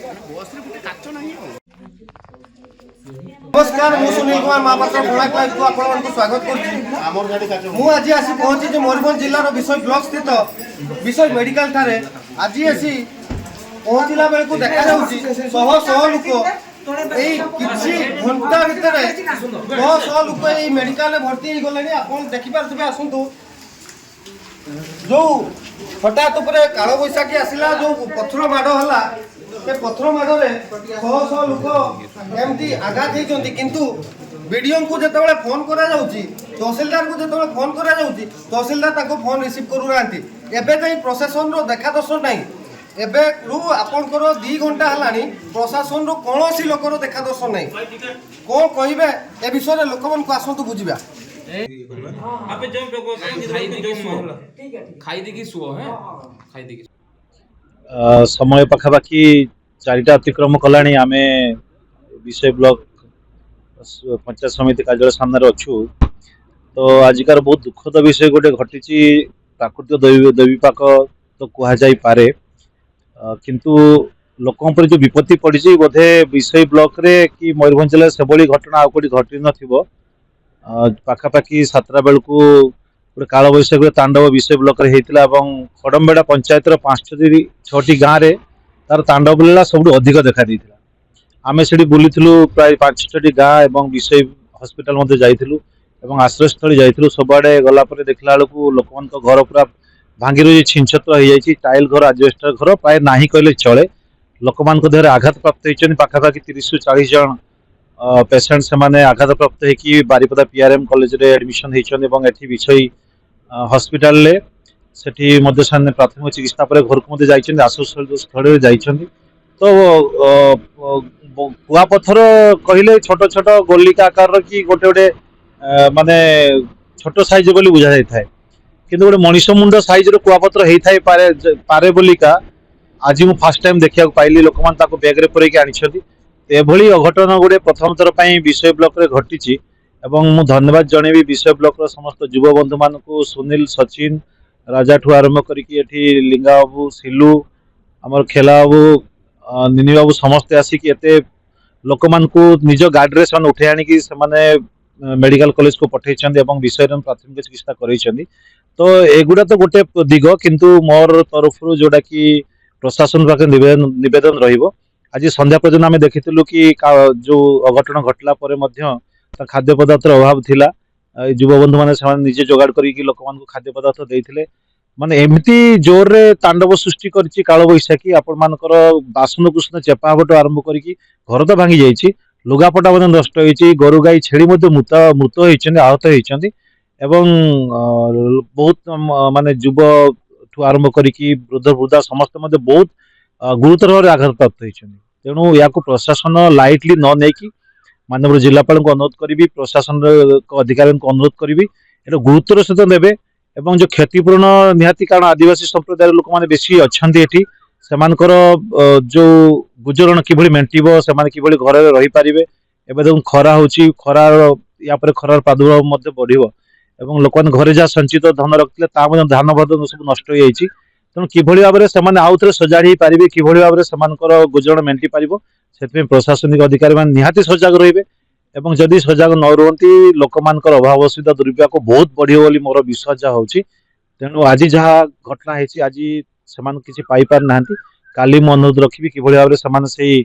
नमस्कार मु सुनील कुमार महापात्र बुणाक लाइव को आपन स्वागत करछि। मु आज आसी पहुंची जे मयूरभंज जिल्लार विषय ब्लॉक स्थित विषय मेडिकल थारे आज आसी पहुंचला बेल को देखा जाउछि शह शह लोक एई किछि घंटा भितर शह शह लोक एई मेडिकल रे भर्ती हो गलेनी। आपन देखि पारथिबे आसंतु जो हठात ऊपर काल बैशाखी आसला जो पथर माड़ हला से पथर माड़े शह शह लोक एमती आघात होती किंतु बीडीओ को जिते फोन करा तहसिलदार को जिते फोन करा तहसिलदार फोन रिसीव करूना एवं प्रशासन देखा दर्शन ना एवं आपंकर 2 घंटा है प्रशासन कौन लोकर देखा दर्शन ना कौन कहे ए विषय लोक मान आसतु बुझा समय पखापाखि 4टा अतिक्रम कला आम विषय ब्लॉक पंचायत समिति कार्यालय सामने अच्छु। तो आजिकार बहुत दुखद विषय गोटे घटी प्राकृतिक दैविपाक तो कहुई पारे किंतु लोकों पर जो विपत्ति पड़ी बोधे विषय ब्लॉक रे कि मयूरभंज जिले से भाई घटना आउ कौटी घटी न पाखापाखि 7टा बेलू गोटे काल बैशाखी तांडव विषय ब्लॉक रे होता खड़मबेड़ा पंचायत 5-6टी गाँव में तार तांडव लीला सब अधिक देखा देता। आम से बुली प्राय 5-6टी गाँ एवं विषय हस्पिटाल जाइलु एवं आश्रयस्थली जाइलु सबुआड़े गलापर देखला बेलू लोक घर पूरा भांगी रही छिंछत्र हो जाए टाइल घर आजबेस्टर घर प्राय ना कहले चले लोक मान देह आघात प्राप्त होती पाखापाखि 30-40 जन पेसेंट से आघात प्राप्त होगी बारिपदा पीआरएम कॉलेज रे एडमिशन होती विषय हस्पिटाल सेठी प्राथमिक चिकित्सा पर घर को जाइए आश्रयस्थल जाइए। तो कुआपथर कहले छोट छोट गोलिका आकार कि गोटे गोटे माने छोट साइज बोली बुझा जाए कि गोटे मनीष मुंड साइज कुआपथर होता है पारे बोलिका आज मु फास्ट टाइम देखा पाइली लोक मैंने बैग्रे पुरैक आनी एभली अघटन गोटे प्रथम थर पर विषय ब्लॉक रे घटी एवं मु धन्यवाद जनइबी विषय ब्लॉक समस्त युव बंधु मान सुनील सचिन राजा ठू आरंभ करके लिंगा बाबू सिलू आमर खेला बाबू निनी बाबू समस्ते आसिक एते लोक मान निज गाड़ी से उठे आनिकी मेडिकल कॉलेज को पठे विषय प्राथमिक चिकित्सा कर। तो एगुड़ा तो गोटे दिग किंतु मोर तरफ जोटा कि प्रशासन पाखे नवेदन रहिबो आज संध्या पर्यटन आम देखीलु कि जो अघटन घटला खाद्य पदार्थ अभाव थिला युव बंधु मैंने निजे जोगाड़ करके लोक मान खाद्य पदार्थ देते माने एमती जोर रे तांडव सृष्टि करछि काल बैशाखी आपण मानकर बासन कुसन चेपा हबटो आरंभ करके घर तो भांगी जाइछि लुगापटा नष्ट होइछि गोरु गाई छेड़ी मृत होइछन्ति आहत होइछन्ति एवं बहुत माने युव ठू आरंभ करके वृद्ध वृद्धा समस्त बहुत गुरुतर भाव आघात प्राप्त होइछन्ति। तेणु या प्रशासन लाइटली न नेकी माननीय जिलापाल को अनुरोध करी प्रशासन अधिकारी को अनुरोध करी गुरुत्वर सहित देवे एवं जो क्षतिपूरण निहाती कारण आदिवासी संप्रदाय लोक मैंने बेसी अच्छा से जो गुजरण किभली मेंटिबो से किभली घर रही पारिबे एवं खरा होची खरार या पर खरार प्रादुर्भाव बढ़िबो एवं लोक मैंने घरे जहाँ संचित धन रखिले धान भद सब नष्ट हो जाइछि। तेणु किभली भाव में से आउ थे सजाड़ी पारिबे किभली भाव में गुजरण मेंटी पारिबो से प्रशासनिक अधिकारी मान निहाती सजग रहिबे एवं जदि सजग न रुहति लोक मानकर अभाव असुविधा दुर्व्याक बहुत बढ़ियो बोली मोर विश्वास जहाँ होछि। तेणु आज जहाँ घटना होइछि आज सेमान किछि पाई पार नाहंती काली मु अनुरोध रखिबि किभली भाव में सेमान सेही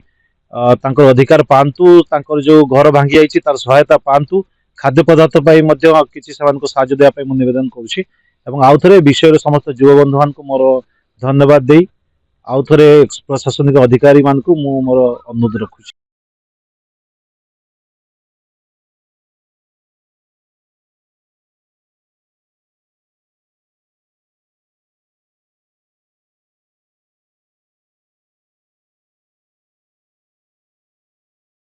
तांकर अधिकार पांतु तांकर जो घर भांगी जाइछि तार सहायता पांतु खाद्य पदार्थ पाई मध्य किछि सेमान को साहाय्य देया पाई मु निवेदन करूछि एवं आउ थरे विषय समस्त युव बंधु मान को मोर धन्यवाद देई आउ थरे प्रशासनिक अधिकारी मान को मु मोर अनुरोध रखुछि।